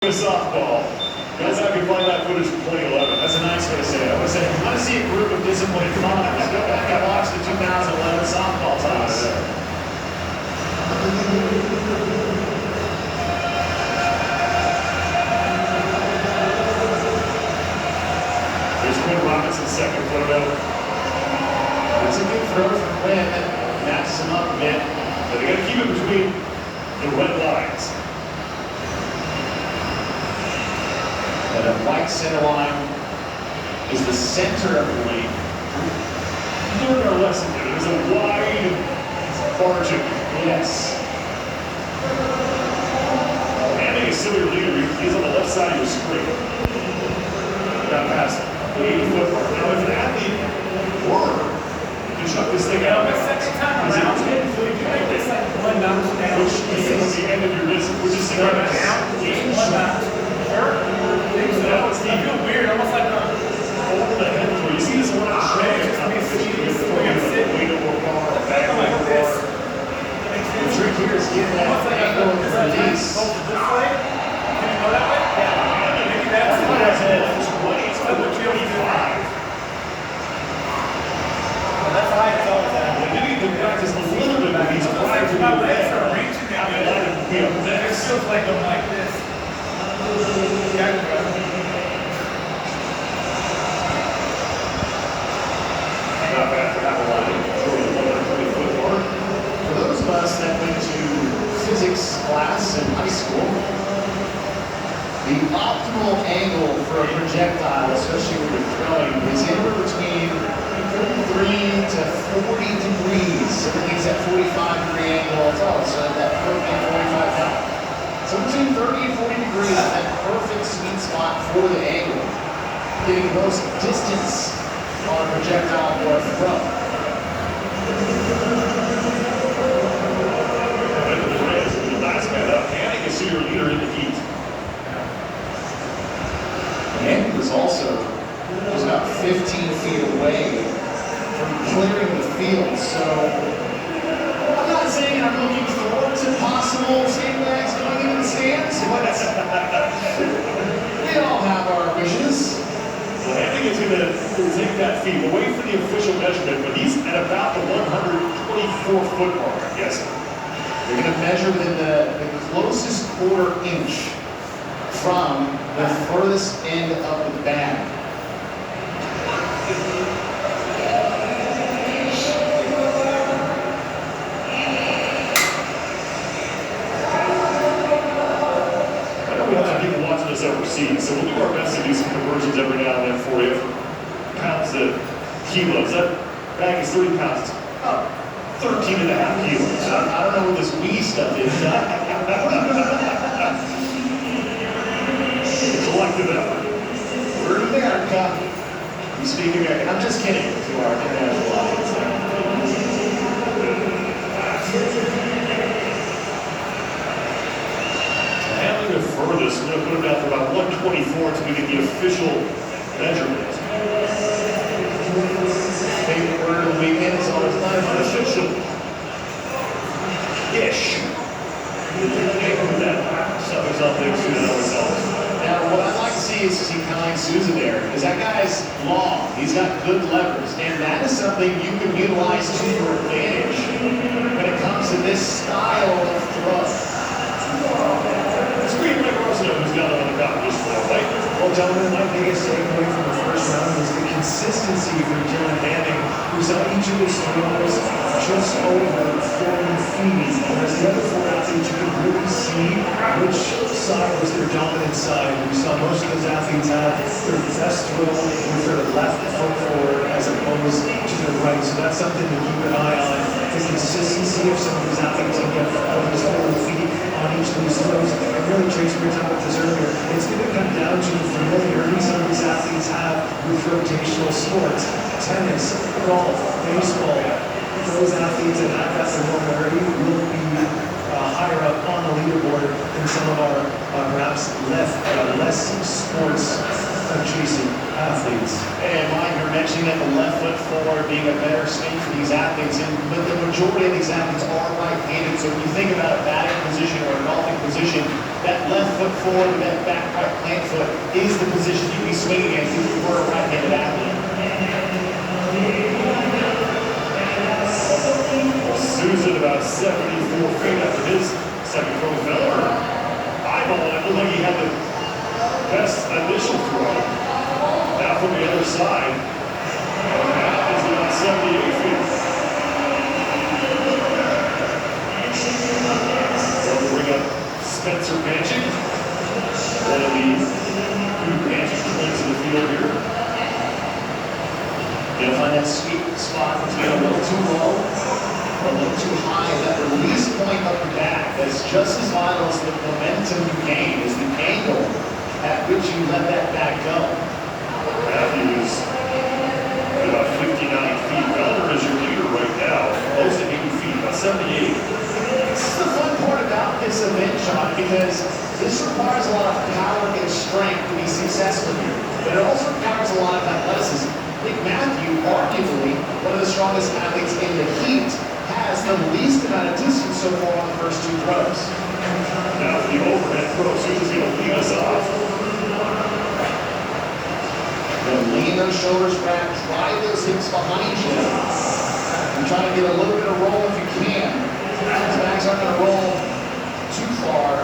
Softball. Guys, I can find that footage from 2011. That's a nice way to say it. I would say, if you want to see a group of disappointed fathers, go back and watch the 2011 softball toss. Here's Quinn Robinson's second photo. It's a good throw from Quinn. Matches him up a bit. But they got to keep it between the red lines. And a white center line is the center of the lane. Learn our lesson here. There's a wide margin. Yes. Having a silly leader, he's on the left side of your screen. Got past the 80-foot mark. Now, if an athlete were to chuck this thing out, is it 10 feet down? It's like one bounce down. Which is the end of your distance, which is the One bounce. I feel weird, almost like a over the head throw. You see this one on shade. I'm weight or bar, back like this. The trick here is getting that angle of release. This way? Can you go that way? Yeah. Maybe that's what I said. It's 25. That's high as always at. They need to practice a little bit with these flags. My legs are reaching at me. It feels like I'm like this. Not bad for that line. For those of us that went to physics class in high school, the optimal angle for a projectile, especially when you're throwing, is anywhere between 33 to 40 degrees. Everything's at 45-degree angle. So that perfect 45 down. So between 30 and 40 degrees is that perfect sweet spot for the angle, getting the most distance on a projectile or a throw. The last man up, Hanning is your leader in the heat. Hanning was also just about 15 feet away from clearing the field, so I'm not saying I'm looking forward to possible sandbags going into the stands, but we all have our wishes. Well, I think it's going to take that feet away from the official measurement, but he's at about the 124-foot mark, I'm guessing. They're going to measure within the closest quarter inch from the furthest end of the bag. Overseas, so we'll do our best to do some conversions every now and then for you. Pounds to kilos. That bag is 30 pounds. Oh, 13 and a half kilos. I don't know what this wee stuff is. Collective effort. We're in America. We speak American. I'm just kidding to our international audience. The furthest, we're going to put it down for about 124 until we get the official measurement. Favorite word of the weekend is always unofficial. Ish. That stuff is up there too, that always helps. Now, what I'd like to see is see Kai Souza there, because that guy's long. He's got good levers, and that is something you can utilize to your advantage when it comes to this style of throw. Who's got it on the top of this floor, right? Well, gentlemen, my biggest takeaway from the first round was the consistency from Dylan Hanning, who's on each of his throws just over 40 feet. Whereas the other four athletes, you can really see which side was their dominant side. We saw most of those athletes have their best throw with their left foot forward as opposed to their right. So that's something to keep an eye on. The consistency of some of these athletes can get over those 40 feet on each of these throws. And really, Trace, we were talking about this earlier, it's going to come down to the familiarity some of these athletes have with rotational sports. Tennis, golf, baseball. Those athletes that have that familiarity will be higher up on the leaderboard than some of our perhaps less sports chasing athletes. And Mike, you're mentioning that the left foot forward being a better swing for these athletes, but the majority of these athletes are right-handed. So when you think about a batting position or a golfing position, that left foot forward, that back right plant foot is the position you'd be swinging against if you were a right-handed athlete. Susan about 74 feet after his second throw fell. Eyeball, it looked like he had the best initial throw. Now from the other side, that is about 78 feet. We'll bring up Spencer Panchik, one of the two Panchik twins in the field here. You'll find that sweet spot to get a little too low, a little too high. That release point of the back that's just as vital as the momentum you gain is the angle at which you let that back go. Matthew is about 59 feet. Velder is your leader right now, close to 80 feet, about 78. This is the fun part about this event, Sean, because this requires a lot of power and strength to be successful here, but it also requires a lot of athleticism. I think Matthew, arguably one of the strongest athletes in the heat, has the least amount of distance so far on the first two throws. Now for the overhead throw, Susan's going to lead us off. Lean those shoulders back, drive those hips behind you. And try to get a little bit of roll if you can. These backs aren't going to roll too far.